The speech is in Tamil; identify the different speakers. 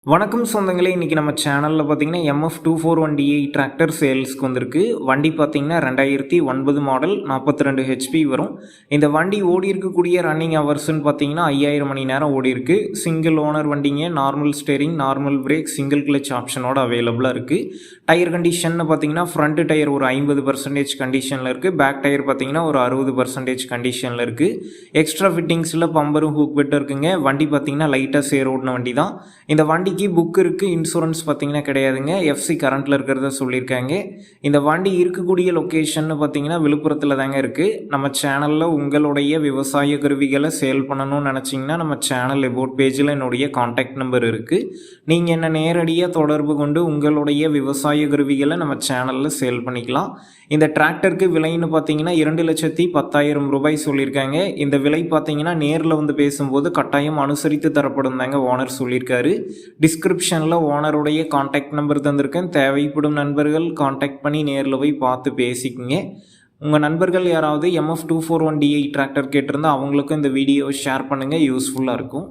Speaker 1: வணக்கம் சொந்தங்களே, இன்றைக்கி நம்ம சேனலில் பார்த்தீங்கன்னா MF241DI டிராக்டர் சேல்ஸ்க்கு வந்திருக்கு. வண்டி பார்த்தீங்கன்னா 2009 மாடல் 42 ஹெச்பி வரும். இந்த வண்டி ஓடி இருக்கக்கூடிய ரன்னிங் ஹவர்ஸ்ன்னு பார்த்தீங்கன்னா 5000 மணி நேரம் ஓடி இருக்கு. சிங்கிள் ஓனர் வண்டிங்க, normal steering, normal brake, single clutch ஆப்ஷனோட அவைலபிளாக இருக்குது. டயர் கண்டிஷன் பார்த்தீங்கன்னா ஃப்ரண்ட் டயர் ஒரு 50% கண்டிஷனில் இருக்குது. பேக் டயர் பார்த்தீங்கன்னா ஒரு 60% கண்டிஷனில் இருக்குது. எக்ஸ்ட்ரா ஃபிட்டிங்ஸில் பம்பரும் ஹூக் பெட்டும் இருக்குங்க. வண்டி பார்த்தீங்கன்னா லைட்டாக சேர் ஓடின வண்டி தான். இந்த வண்டிக்கு புக் இருக்குது, இன்சூரன்ஸ் பார்த்தீங்கன்னா கிடையாதுங்க. எஃப்சி கரண்ட்டில் இருக்கிறத சொல்லியிருக்காங்க. இந்த வண்டி இருக்கக்கூடிய லொக்கேஷன் பார்த்தீங்கன்னா விழுப்புரத்தில் தாங்க இருக்குது. நம்ம சேனலில் உங்களுடைய விவசாய கருவிகளை சேல் பண்ணணும்னு நினச்சிங்கன்னா நம்ம சேனல் அபவுட் பேஜில் என்னுடைய காண்டாக்ட் நம்பர் இருக்குது. நீங்கள் என்ன நேரடியாக தொடர்பு கொண்டு உங்களுடைய விவசாய கருவிகளை நம்ம சேனலில் சேல் பண்ணிக்கலாம். இந்த டிராக்டருக்கு விலைன்னு பார்த்தீங்கன்னா 2,10,000 ரூபாய் சொல்லியிருக்காங்க. இந்த விலை பார்த்தீங்கன்னா நேரில் வந்து பேசும்போது கட்டாயம் அனுசரித்து தரப்படும் தாங்க ஓனர் சொல்லியிருக்காரு. டிஸ்கிரிப்ஷனில் ஓனருடைய காண்டாக்ட் நம்பர் தந்திருக்கேன். தேவைப்படும் நண்பர்கள் காண்டாக்ட் பண்ணி நேரில் போய் பார்த்து பேசிக்கங்க. உங்கள் நண்பர்கள் யாராவது MF241DI டிராக்டர் கேட்டிருந்தால் அவங்களுக்கும் இந்த வீடியோவை ஷேர் பண்ணுங்கள், யூஸ்ஃபுல்லாக இருக்கும்.